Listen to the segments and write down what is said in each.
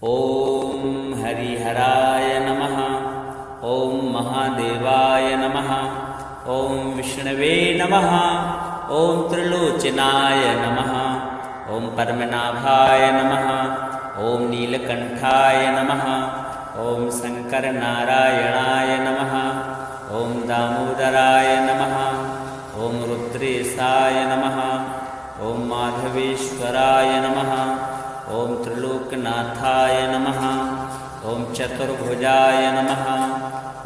ॐ हरिहराय नमः। ॐ महादेवाय नमः। ॐ विष्णवे नमः। ॐ त्रिलोचनाय नमः। ॐ पद्मनाभाय नमः। ॐ नीलकण्ठाय नमः। ॐ शङ्करनारायणाय नमः। ॐ दामोदराय नमः। ॐ रुद्रेशाय नमः। ॐ माधवेश्वराय नमः। ॐ त्रिलोकनाथाय नमः। ॐ चतुर्भुजाय नमः।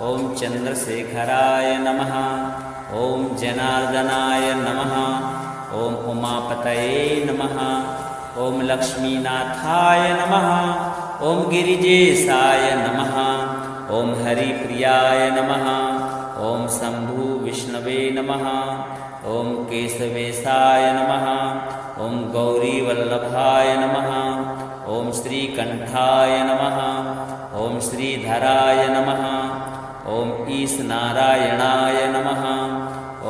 ॐ चन्द्रशेखराय नमः। ॐ जनार्दनाय नमः। ॐ उमापतये नमः। ॐ लक्ष्मीनाथाय नमः। ॐ गिरिजेशाय नमः। ॐ हरिप्रियाय नमः। ॐ शम्भु विष्णवे नमः। ॐ केशवेशाय नमः। ॐ गौरीवल्लभाय नमः। ॐ श्रीकण्ठाय नमः। ॐ श्रीधराय नमः। ॐ ईशनारायणाय नमः।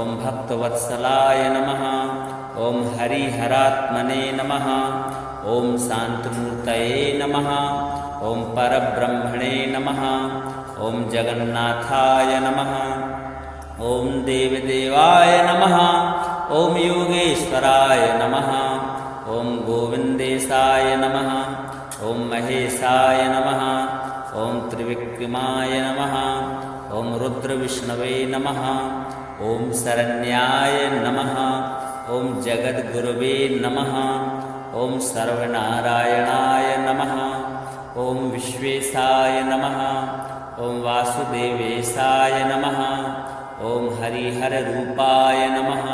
ॐ भक्तवत्सलाय नमः। ॐ हरिहरात्मने नमः। ॐ शान्तमूर्तये नमः। ॐ परब्रह्मणे नमः। ॐ जगन्नाथाय नमः। ॐ देवदेवाय नमः। ॐ योगेश्वराय नमः। ॐ गोविन्देशाय नमः। ॐ महेशाय नमः। ॐ त्रिविक्रमाय नमः। ॐ रुद्रविष्णवे नमः। ॐ शरण्याय नमः। ॐ जगद्गुरवे नमः। ॐ सर्वनारायणाय नमः। ॐ विश्वेशाय नमः। ॐ वासुदेवेशाय नमः। ॐ हरिहररूपाय नमः।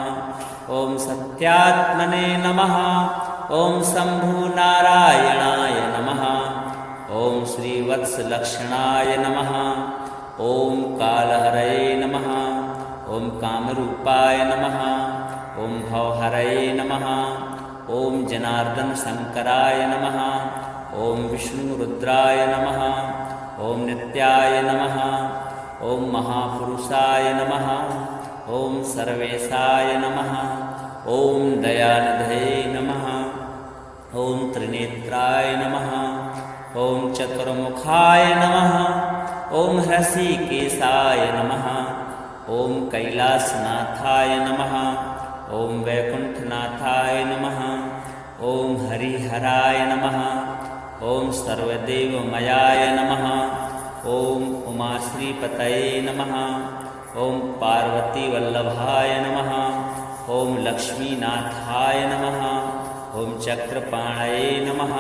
ॐ सत्यात्मने नमः। ॐ शम्भुनारायणाय नमः। ॐ श्रीवत्सलक्षणाय नमः। ॐ कालहरये नमः। ॐ कामरूपाय नमः। ॐ भवहरये नमः। ॐ जनार्दनशङ्कराय नमः। ॐ विष्णुरुद्राय नमः। ॐ नित्याय नमः। ॐ महापुरुषाय नमः। ॐ सर्वेशाय नमः। ॐ दयानिधये नमः। ॐ त्रिनेत्राय नमः। ॐ चतुर्मुखाय नमः। ॐ हृषीकेशाय नमः। ॐ कैलासनाथाय नमः। ॐ वैकुण्ठनाथाय नमः। ॐ हरिहराय नमः। ॐ सर्वदेवमयाय नमः। ॐ उमाश्रीपतये नमः। ॐ पार्वतीवल्लभाय नमः। ॐ लक्ष्मीनाथाय नमः। ॐ चक्रपाणये नमः।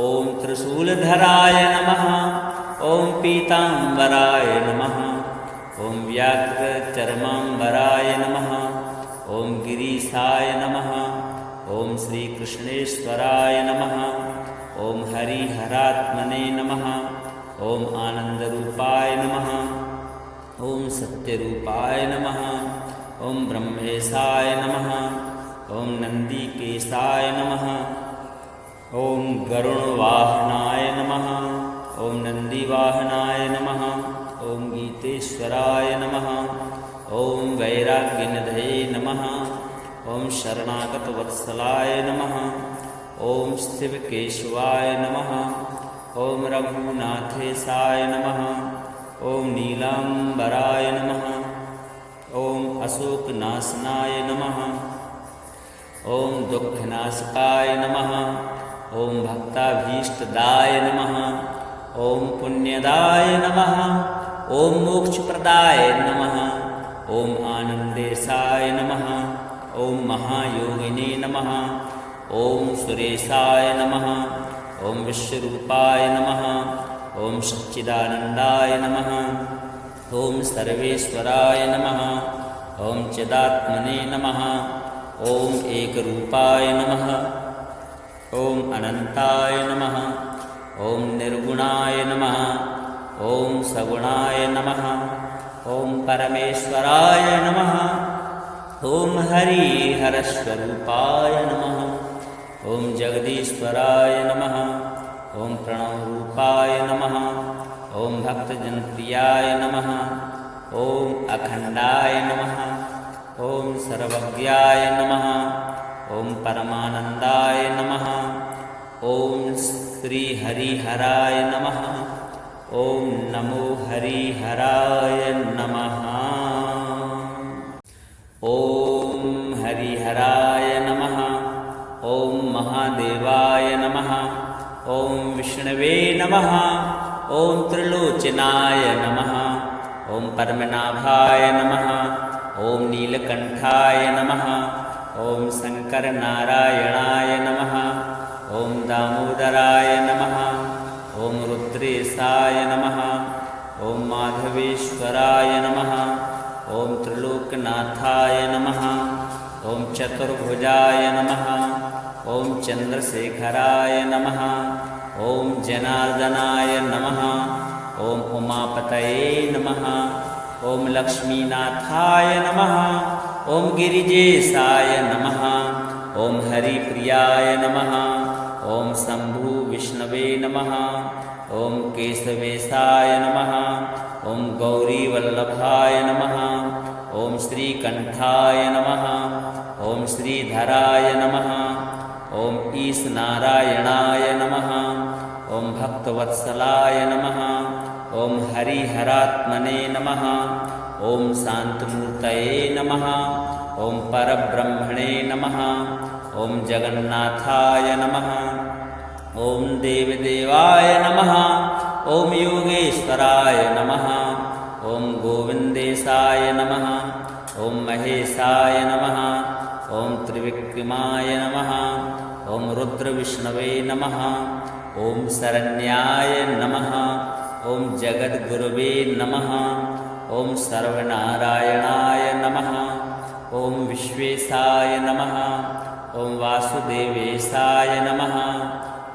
ॐ त्रिशूलधराय नमः। ॐ पीताम्बराय नमः। ॐ व्याघ्रचर्माम्बराय नमः। ॐ गिरीशाय नमः। ॐ श्रीकृष्णेश्वराय नमः। ॐ हरिहरात्मने नमः। ॐ आनन्दरूपाय नमः। ॐ सत्यरूपाय नमः। ॐ ब्रह्मेशाय नमः। ॐ नन्दिकेशाय नमः। ॐ गरुडवाहनाय नमः। ॐ नन्दिवाहनाय नमः। ॐ गीतेश्वराय नमः। ॐ वैराग्यनिधये नमः। ॐ शरणागतवत्सलाय नमः। ॐ शिवकेशवाय नमः। ॐ रघुनाथेशाय नमः। ॐ नीलाम्बराय नमः। ॐ अशोकनाशनाय नमः। ॐ दुःखनाशकाय नमः। ॐ भक्ताभीष्टदाय नमः। ॐ पुण्यदाय नमः। ॐ मोक्षप्रदाय नमः। ॐ आनन्देशाय नमः। ॐ महायोगिने नमः। ॐ सुरेशाय नमः। ॐ विश्वरूपाय नमः। ॐ सच्चिदानन्दाय नमः। ॐ सर्वेश्वराय नमः। ॐ चिदात्मने नमः। ॐ एकरूपाय नमः। ॐ अनन्ताय नमः। ॐ निर्गुणाय नमः। ॐ सगुणाय नमः। ॐ परमेश्वराय नमः। ॐ हरिहरस्वरूपाय नमः। ॐ जगदीश्वराय नमः। ॐ प्रणवरूपाय नमः। ॐ भक्तजनप्रियाय नमः। ॐ अखण्डाय नमः। ॐ सर्वज्ञाय नमः। ॐ परमानन्दाय नमः। ओम श्री हरिहराय नमः। ओम नमो हरिहराय नमः। ओम हरिहराय नमः। ओम महादेवाय नमः। ओम विष्णवे नमः। ओम त्रिलोचनाय नमः। ओम परमनाभाय नमः। ओम नीलकंठाय नमः। ओम शंकरनारायणाय नमः। ओम दामोदराय नमः। ओम रुद्रेशाय नमः। ओम माधवेश्वराय नमः। ओम त्रिलोकनाथाय नमः। ओम चतुर्भुजाय नमः। ओम चंद्रशेखराय नमः। ओम जनार्दनाय नमः। ओम उमापतये नमः। ओम लक्ष्मीनाथाय नमः। ओम गिरिजेशाय नमः। ओम हरिप्रियाय नमः। ओम शंभु विष्णवे नमः। ओम केशवेशाय नमः। ओम गौरीवल्लभाय नमः। ओम श्रीकंठाय नमः। ओम श्रीधराय नमः। ओम ईशनारायणाय नमः। ओम भक्तवत्सलाय नमः। ओम हरिहरात्मने नमः। ओम शांतमूर्तये नमः। ओम परब्रह्मणे नमः। ओम जगन्नाथाय नमः। ओम देवदेवाय नमः। ओम योगेश्वराय नमः। ओम गोविंदेशाय नमः। ओम महेशाय नमः। ओम त्रिविक्रमाय नमः। ओम रुद्रविष्णवे नमः। ओम शरण्याय नमः। ओम जगद्गुरवे नमः। ओम सर्वनारायणाय नमः। ओम विश्वेशाय नमः। ओम वासुदेवेशाय नमः।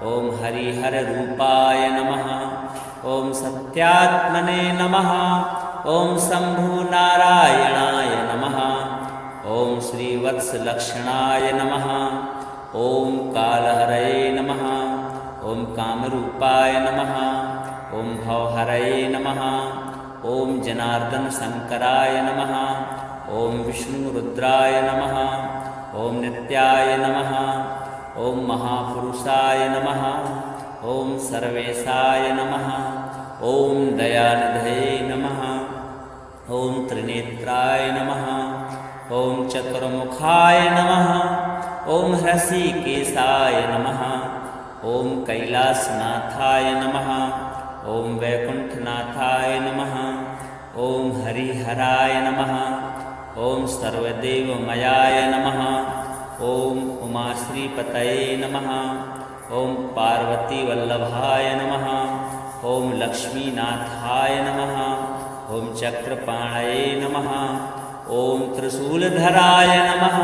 ओम हरिहररूपाय नमः। ओम सत्यात्मने नमः। ओम शंभुनारायणाय नमः। ओम श्रीवत्सलक्षणाय नमः। ओम कालहरये नमः। ओम कामरूपाय नमः। ओम भवहरये नमः। ओम जनार्दन शंकराय नमः। ओम विष्णुरुद्राय नमः। ओम नित्याय नमः। ओम महापुरुषाय नमः। ओम सर्वेशाय नमः। ओम दयानिधये नमः। ओम त्रिनेत्राय नमः। ओम चतुर्मुखाय नमः। ओम हृषिकेशाय नमः। ओम कैलासनाथाय नमः। ओम वैकुंठनाथाय नमः। ओम हरिहराय नमः। ओम सर्वदेवमयाय नमः। ओम उमाश्रीपतये नमः। ओम पार्वतीवल्लभाय नमः। ओम लक्ष्मीनाथाय नमः। ओम चक्रपाणये नमः। ओम त्रिशूलधराय नमः।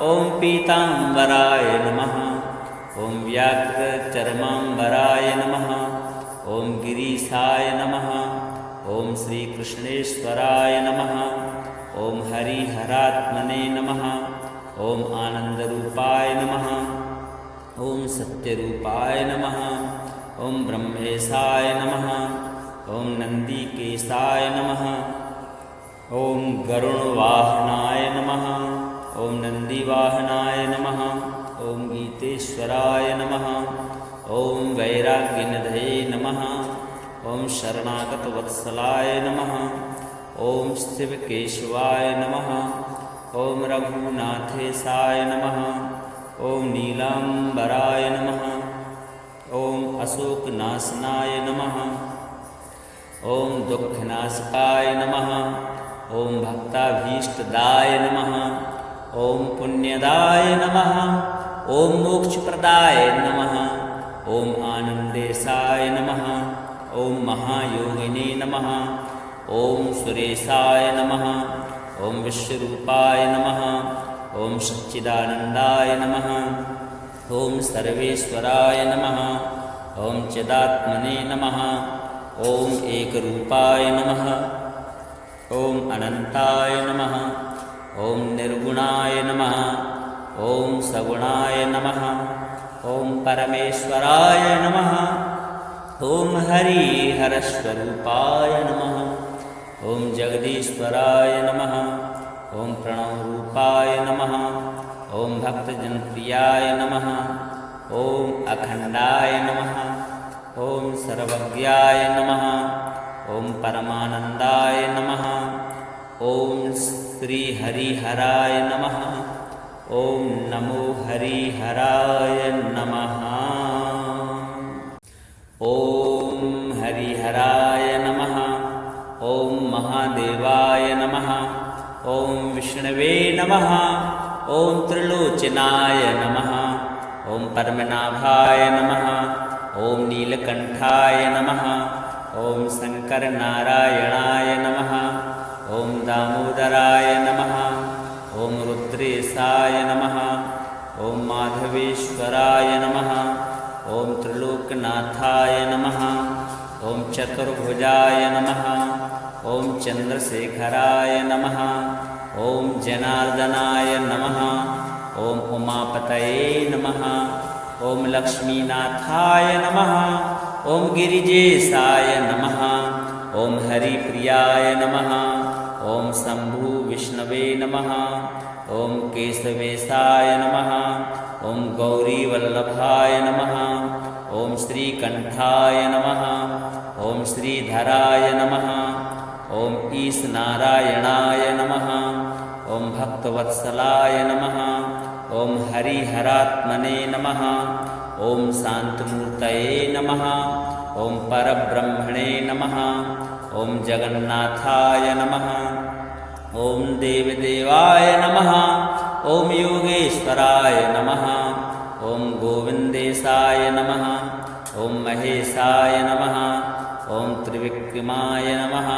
ओम पीतांबराय नमः। ओम व्याघ्रचर्मांबराय नमः। ओम गिरीशाय नमः। ओम श्रीकृष्णेश्वराय नमः। ओम हरिहरात्मने नमः। ओम आनंदरूपाय नमः। ओम सत्यरूपाय नमः। ओम ब्रह्मेशाय नमः। ओम नंदीकेशाय नमः। ओम गरुणवाहनाय नमः। ओम नंदीवाहनाय नमः। ओम गीतेश्वराय नमः। ओम वैराग्यनिधये नमः। ओम शरणागतवत्सलाय नमः। ओम शिवकेशवाय नमः। ओम रघुनाथेशाय नमः। ओम नीलांबराय नमः। ओम अशोकनाशनाय नमः। ओम दुःखनाशकाय नमः। ओम भक्ताभीष्टदाय नमः। ओम पुण्यदाय नमः। ओम मोक्षप्रदाय नमः। ओम आनंदेशाय नमः। ओम महायोगिने नमः। ओम सुरेशाय नमः। ओम विश्वरूपाय नमः। ओम सच्चिदानंदाय नमः। ओम सर्वेश्वराय नमः। ओम चिदात्मने नमः। ओम एकरूपाय नमः। ओम अनंताय नमः। ओम निर्गुणाय नमः। ओम सगुणाय नमः। ओम परमेश्वराय नमः। ओम हरिहरस्वरूपाय नमः। ओम जगदीश्वराय नमः। ओम प्रणवरूपाय नमः। ओम भक्तजनप्रियाय नमः। ॐ अखण्डाय नमः। ॐ सर्वज्ञाय नमः। ॐ परमानन्दाय नमः। ॐ श्रीहरिहराय नमः। ॐ नमो हरिहराय नमः। ॐ हरिहराय नमः। ॐ महादेवाय नमः। ॐ विष्णवे नमः। ॐ त्रिलोचनाय नमः। ॐ पद्मनाभाय नमः। ॐ नीलकण्ठाय नमः। ॐ शङ्करनारायणाय नमः। ॐ दामोदराय नमः। ॐ रुद्रेशाय नमः। ॐ माधवेश्वराय नमः। ॐ त्रिलोकनाथाय नमः। ॐ चतुर्भुजाय नमः। ॐ चन्द्रशेखराय नमः। ॐ जनार्दनाय नमः। ॐ उमापतये नमः। ॐ लक्ष्मीनाथाय नमः। ॐ गिरिजेशाय नमः। ॐ हरिप्रियाय नमः। ॐ शम्भु विष्णवे नमः। ॐ केशवेशाय नमः। ॐ गौरीवल्लभाय नमः। ॐ श्रीकण्ठाय नमः। ॐ श्रीधराय नमः। ॐ ईशनारायणाय नमः। ॐ भक्तवत्सलाय नमः। ॐ हरिहरात्मने नमः। ॐ शान्तमूर्तये नमः। ॐ परब्रह्मणे नमः। ॐ जगन्नाथाय नमः। ॐ देवदेवाय नमः। ॐ योगेश्वराय नमः। ॐ गोविन्देशाय नमः। ॐ महेशाय नमः। ॐ त्रिविक्रमाय नमः।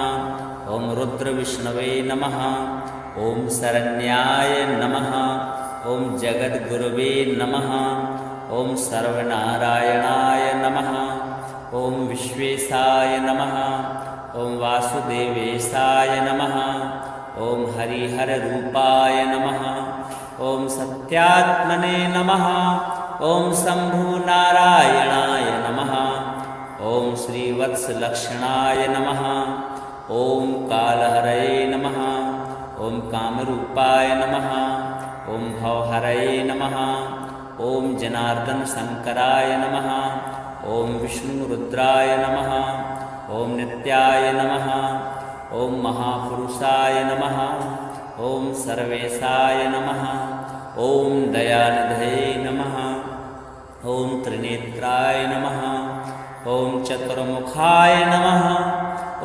ॐ रुद्रविष्णवे नमः। ॐ शरण्याय नमः। ॐ जगद्गुरवे नमः। ॐ सर्वनारायणाय नमः। ॐ विश्वेशाय नमः। ॐ वासुदेवेशाय नमः। ॐ हरिहररूपाय नमः। ॐ सत्यात्मने नमः। ॐ शम्भुनारायणाय नमः। ॐ श्रीवत्सलक्षणाय नमः। ॐ कालहरये नमः। ॐ कामरूपाय नमः। ॐ भवहरये नमः। ॐ जनार्दनशङ्कराय नमः। ॐ विष्णुरुद्राय नमः। ॐ नित्याय नमः। ॐ महापुरुषाय नमः। ॐ सर्वेशाय नमः। ॐ दयानिधये नमः। ॐ त्रिनेत्राय नमः। ॐ चतुर्मुखाय नमः।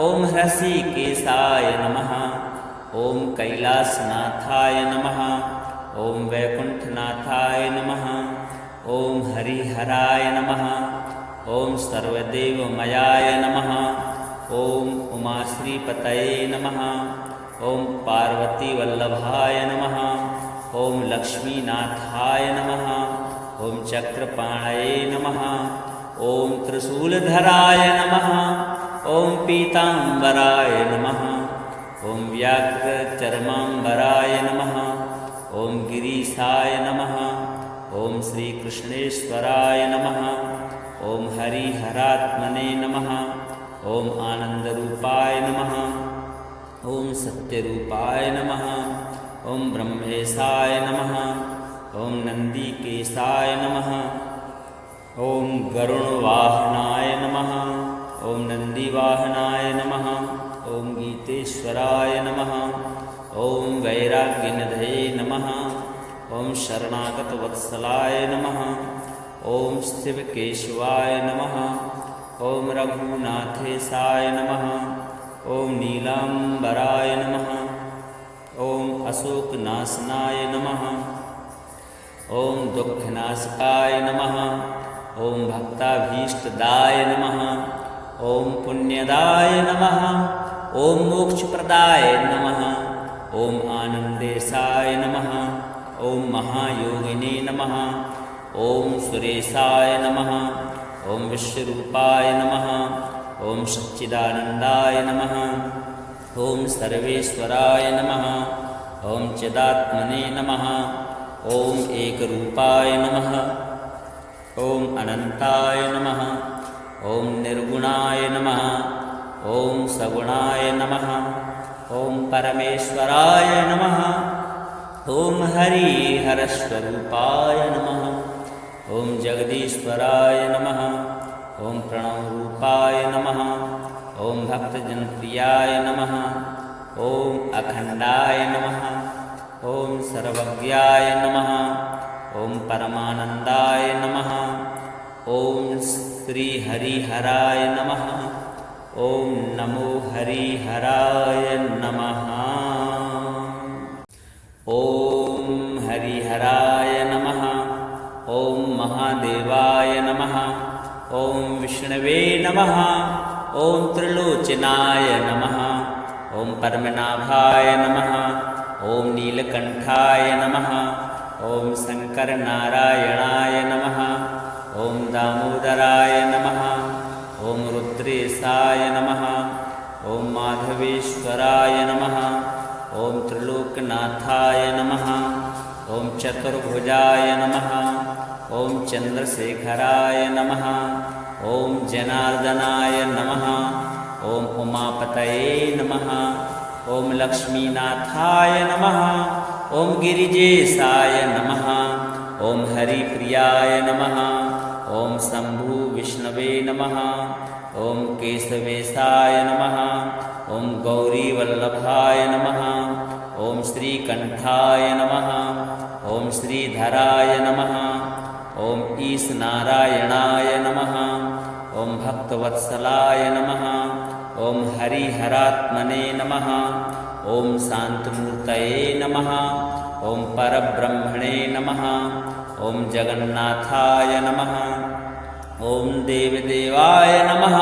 ॐ हृषीकेशाय नमः। ॐ कैलासनाथाय नमः। ॐ वैकुण्ठनाथाय नमः। ॐ हरिहराय नमः। ॐ सर्वदेवमयाय नमः। ॐ उमाश्रीपतये नमः। ॐ पार्वतीवल्लभाय नमः। ॐ लक्ष्मीनाथाय नमः। ॐ चक्रपाणये नमः। ॐ त्रिशूलधराय नमः। ॐ पीताम्बराय नमः। ॐ व्याघ्रचर्माम्बराय नमः। ॐ गिरीशाय नमः। ॐ श्रीकृष्णेश्वराय नमः। ॐ हरिहरात्मने नमः। ॐ आनन्दरूपाय नमः। ॐ सत्यरूपाय नमः। ॐ ब्रह्मेशाय नमः। ॐ नन्दिकेशाय नमः। ॐ गरुणवाहनाय नमः। ॐ नन्दिवाहनाय नमः। ॐ गीतेश्वराय नमः। ॐ वैराग्यनिधये नमः। ॐ शरणागतवत्सलाय नमः। ॐ शिवकेशवाय नमः। ॐ रघुनाथेशाय नमः। ॐ नीलाम्बराय नमः। ॐ अशोकनाशनाय नमः। ॐ दुःखनाशकाय नमः। ॐ भक्ताभीष्टदाय नमः। ॐ पुण्यदाय नमः। ॐ मोक्षप्रदाय नमः। ॐ आनन्देशाय नमः। ॐ महायोगिने नमः। ॐ सुरेशाय नमः। ॐ विश्वरूपाय नमः। ॐ सच्चिदानन्दाय नमः। ॐ सर्वेश्वराय नमः। ॐ चिदात्मने नमः। ॐ एकरूपाय नमः। ॐ अनन्ताय नमः। ॐ निर्गुणाय नमः। ॐ सगुणाय नमः। ॐ परमेश्वराय नमः। ॐ हरिहरस्वरूपाय नमः। ॐ जगदीश्वराय नमः। ॐ प्रणवरूपाय नमः। ॐ भक्तजनप्रियाय नमः। ॐ अखण्डाय नमः। ॐ सर्वज्ञाय नमः। ॐ परमानन्दाय नमः। ॐ श्रीहरिहराय नमः। ॐ नमो हरिहराय नमः। ॐ हरिहराय नमः। ॐ महादेवाय नमः। ॐ विष्णवे नमः। ॐ त्रिलोचनाय नमः। ॐ परमनाभाय नमः। ॐ नीलकण्ठाय नमः। ॐ शङ्करनारायणाय नमः। ॐ दामोदराय नमः। ॐ रुद्रेशाय नमः। ॐ माधवेश्वराय नमः। ॐ त्रिलोकनाथाय नमः। ॐ चतुर्भुजाय नमः। ॐ चन्द्रशेखराय नमः। ॐ जनार्दनाय नमः। ॐ उमापतये नमः। ॐ लक्ष्मीनाथाय नमः। ॐ गिरिजेशाय नमः। ॐ हरिप्रियाय नमः। ॐ शम्भु विष्णवे नमः। ॐ केशवेशाय नमः। ॐ गौरीवल्लभाय नमः। ॐ श्रीकण्ठाय नमः। ॐ श्रीधराय नमः। ॐ ईशनारायणाय नमः। ॐ भक्तवत्सलाय नमः। ॐ हरिहरात्मने नमः। ॐ शान्तमूर्तये नमः। ॐ परब्रह्मणे नमः। ॐ जगन्नाथाय नमः। ॐ देवदेवाय नमः।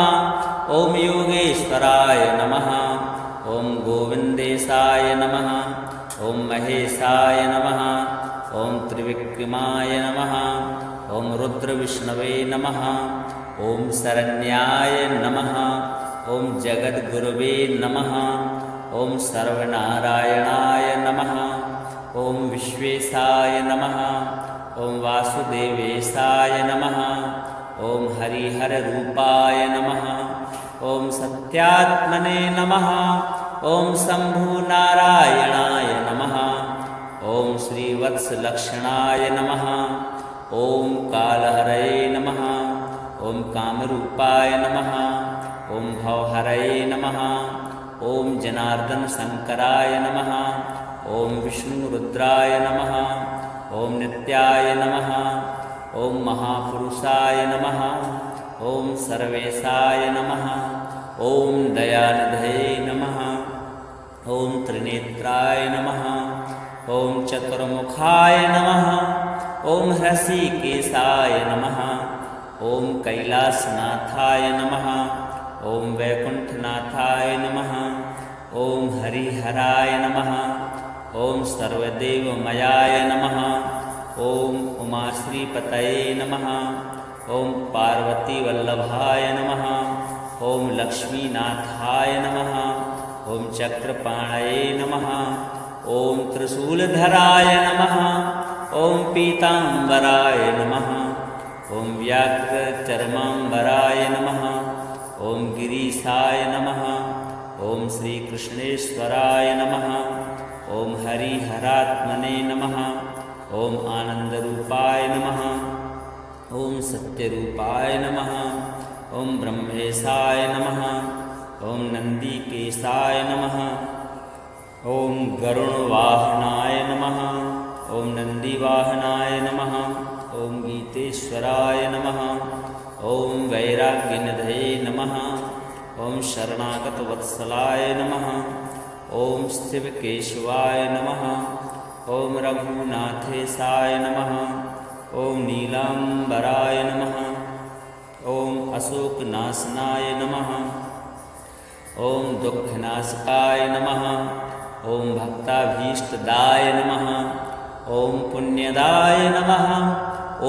ॐ योगेश्वराय नमः। ॐ गोविन्देशाय नमः। ॐ महेशाय नमः। ॐ त्रिविक्रमाय नमः। ॐ रुद्रविष्णवे नमः। ॐ शरण्याय नमः। ॐ जगद्गुरवे नमः। ॐ सर्वनारायणाय नमः। ॐ विश्वेशाय नमः। ॐ वासुदेवेशाय नमः। ॐ हरिहररूपाय नमः। ॐ सत्यात्मने नमः। ॐ शम्भुनारायणाय नमः। ॐ श्रीवत्सलक्षणाय नमः। ॐ कालहरये नमः। ॐ कामरूपाय नमः। ॐ भवहरये नमः। ॐ जनार्दनशङ्कराय नमः। ॐ विष्णुरुद्राय नमः। ॐ नित्याय नमः। ॐ महापुरुषाय नमः। ॐ सर्वेशाय नमः। ॐ दयानिधये नमः। ॐ त्रिनेत्राय नमः। ॐ चतुर्मुखाय नमः। ॐ हृषीकेशाय नमः। ॐ कैलासनाथाय नमः। ॐ वैकुण्ठनाथाय नमः। ॐ हरिहराय नमः। ॐ सर्वदेवमयाय नमः। ॐ उमाश्रीपतये नमः। ॐ पार्वतीवल्लभाय नमः। ॐ लक्ष्मीनाथाय नमः। ॐ चक्रपाणये नमः। ॐ त्रिशूलधराय नमः। ॐ पीताम्बराय नमः। ॐ व्याघ्रचर्माम्बराय नमः। ॐ गिरीशाय नमः। ॐ श्रीकृष्णेश्वराय नमः। ॐ हरिहरात्मने नमः। ॐ आनन्दरूपाय नमः। ॐ सत्यरूपाय नमः। ॐ ब्रह्मेशाय नमः। ॐ नन्दिकेशाय नमः। ॐ गरुणवाहनाय नमः। ॐ नन्दिवाहनाय नमः। ॐ गीतेश्वराय नमः। ॐ वैराग्यनिधये नमः। ॐ शरणागतवत्सलाय नमः। ॐ शिवकेशवाय नमः। ॐ रघुनाथेशाय नमः। ॐ नीलाम्बराय नमः। ॐ अशोकनाशनाय नमः। ॐ दुःखनाशकाय नमः। ॐ भक्ताभीष्टदाय नमः। ॐ पुण्यदाय नमः।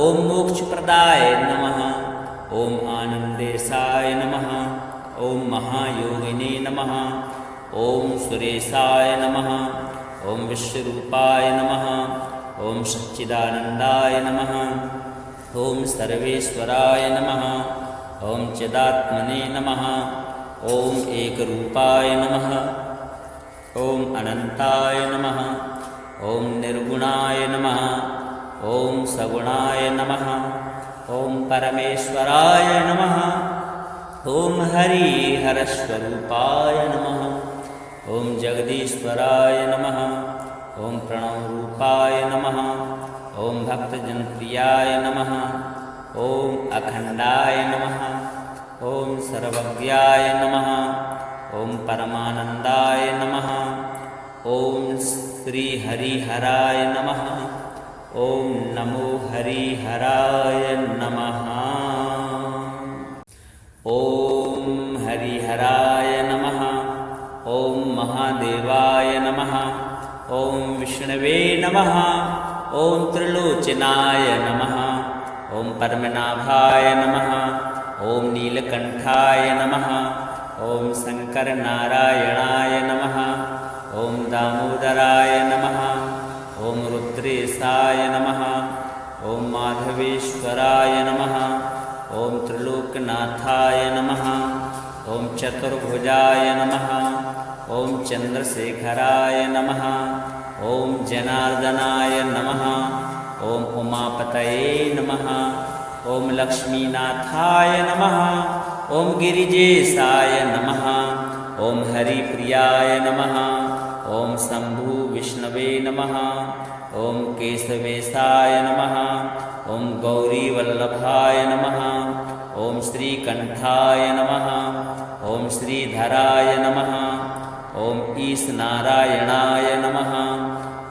ॐ मोक्षप्रदाय नमः। ॐ आनन्देशाय नमः। ॐ महायोगिने नमः। ॐ सुरेशाय नमः। ॐ विश्वरूपाय नमः। ॐ सच्चिदानन्दाय नमः। ॐ सर्वेश्वराय नमः। ॐ चिदात्मने नमः। ॐ एकरूपाय नमः। ॐ अनन्ताय नमः। ॐ निर्गुणाय नमः। ॐ सगुणाय नमः। ॐ परमेश्वराय नमः। ॐ हरिहरस्वरूपाय नमः। ॐ जगदीश्वराय नमः। ॐ प्रणवरूपाय नमः। ॐ भक्तजनप्रियाय नमः। ॐ अखण्डाय नमः। ॐ सर्वज्ञाय नमः। ॐ परमानन्दाय नमः। ॐ श्रीहरिहराय नमः। ॐ नमो हरिहराय नमः। ॐ हरिहराय नमः। ॐ महादेवाय नमः। ॐ विष्णवे नमः। ॐ त्रिलोचनाय नमः। ॐ पद्मनाभाय नमः। ॐ नीलकण्ठाय नमः। ॐ शङ्करनारायणाय नमः। ॐ दामोदराय नमः। ॐ रुद्रेशाय नमः। ॐ माधवेश्वराय नमः। ॐ त्रिलोकनाथाय नमः। ॐ चतुर्भुजाय नमः। ॐ चन्द्रशेखराय नमः। ॐ जनार्दनाय नमः। ॐ उमापतये नमः। ॐ लक्ष्मीनाथाय नमः। ॐ गिरिजेशाय नमः। ॐ हरिप्रियाय नमः। ॐ शम्भु विष्णवे नमः। ॐ केशवेशाय नमः। ॐ गौरीवल्लभाय नमः। ॐ श्रीकण्ठाय नमः। ॐ श्रीधराय नमः। ॐ ईशनारायणाय नमः।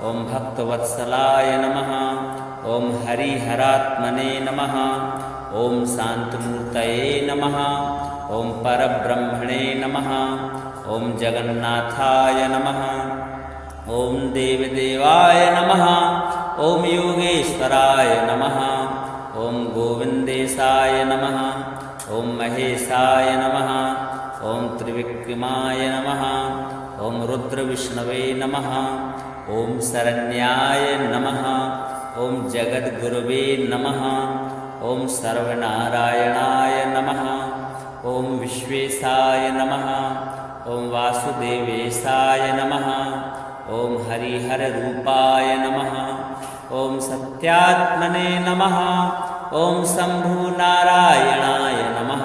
ॐ भक्तवत्सलाय नमः। ॐ हरिहरात्मने नमः। ॐ शान्तमूर्तये नमः। ॐ परब्रह्मणे नमः। ॐ जगन्नाथाय नमः। ॐ देवदेवाय नमः। ॐ योगेश्वराय नमः। ॐ गोविन्देशाय नमः। ॐ महेशाय नमः। ॐ त्रिविक्रमाय नमः। ॐ रुद्रविष्णवे नमः। ॐ शरण्याय नमः। ॐ जगद्गुरवे नमः। ॐ सर्वनारायणाय नमः। ॐ विश्वेशाय नमः। ॐ वासुदेवेशाय नमः। ॐ हरिहररूपाय नमः। ॐ सत्यात्मने नमः। ॐ शम्भुनारायणाय नमः।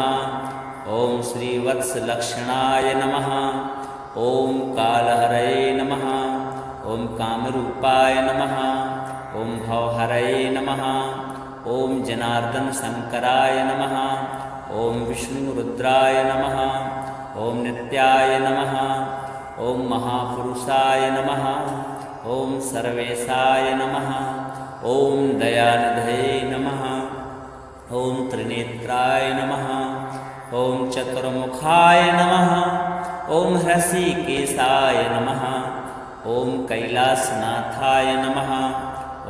ॐ श्रीवत्सलक्षणाय नमः। ॐ कालहरये नमः। ॐ कामरूपाय नमः। ॐ भवहरये नमः। ॐ जनार्दनशङ्कराय नमः। ॐ विष्णुरुद्राय नमः। ॐ नित्याय नमः। ॐ महापुरुषाय नमः। ॐ सर्वेशाय नमः। ॐ दयानिधये नमः। ॐ त्रिनेत्राय नमः। ॐ चतुर्मुखाय नमः। ॐ हृषीकेशाय नमः। ॐ कैलासनाथाय नमः।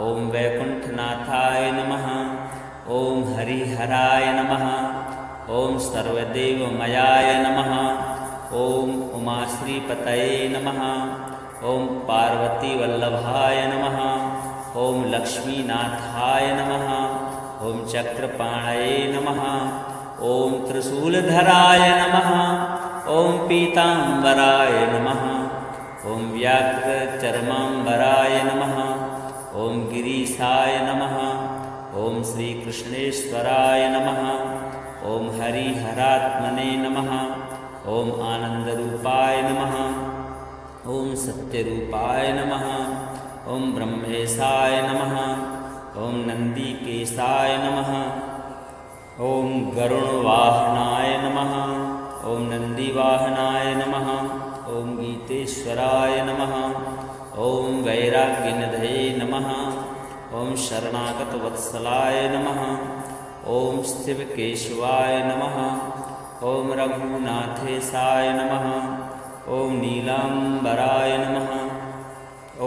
ॐ वैकुण्ठनाथाय नमः। ॐ हरिहराय नमः। ॐ सर्वदेवमयाय नमः। ॐ उमाश्रीपतये नमः। ॐ पार्वतीवल्लभाय नमः। ॐ लक्ष्मीनाथाय नमः। ॐ चक्रपाणये नमः। ॐ त्रिशूलधराय नमः। ॐ पीताम्बराय नमः। ॐ व्याघ्रचर्माम्बराय नमः। ॐ गिरीशाय नमः। ॐ श्रीकृष्णेश्वराय नमः। ॐ हरिहरात्मने नमः। ॐ आनन्दरूपाय नमः। ॐ सत्यरूपाय नमः। ॐ ब्रह्मेशाय नमः। ॐ नन्दिकेशाय नमः। ॐ गरुणवाहनाय नमः। ॐ नन्दिवाहनाय नमः। ॐ गीतेश्वराय नमः। ॐ वैराग्यनिधये नमः। ॐ शरणागतवत्सलाय नमः। ॐ शिवकेशवाय नमः। ॐ रघुनाथेशाय नमः। ॐ नीलाम्बराय नमः।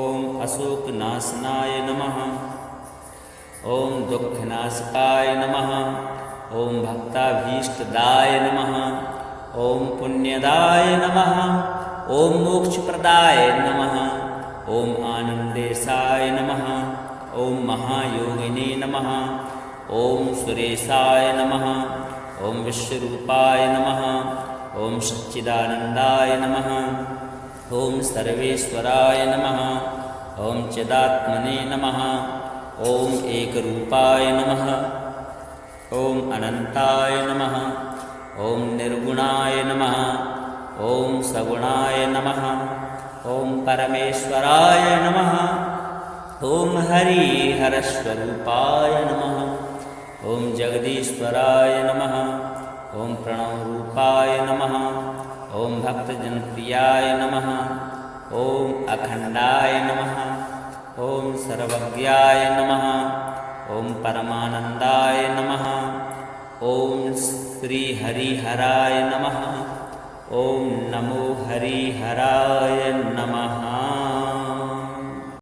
ॐ अशोकनाशनाय नमः। ॐ दुःखनाशकाय नमः। ॐ भक्ताभीष्टदाय नमः। ॐ पुण्यदाय नमः। ॐ मोक्षप्रदाय नमः। ॐ आनन्देशाय नमः। ॐ महायोगिने नमः। ॐ सुरेशाय नमः। ॐ विश्वरूपाय नमः। ॐ सच्चिदानन्दाय नमः। ॐ सर्वेश्वराय नमः। ॐ चिदात्मने नमः। ॐ एकरूपाय नमः। ॐ अनन्ताय नमः। ॐ निर्गुणाय नमः। ॐ सगुणाय नमः। ॐ परमेश्वराय नमः। ॐ हरिहरस्वरूपाय नमः। ॐ जगदीश्वराय नमः। ॐ प्रणवरूपाय नमः। ॐ भक्तजनप्रियाय नमः। ॐ अखण्डाय नमः। ॐ सर्वज्ञाय नमः। ॐ परमानन्दाय नमः। ॐ श्रीहरिहराय नमः। ॐ नमो हरिहराय नमः।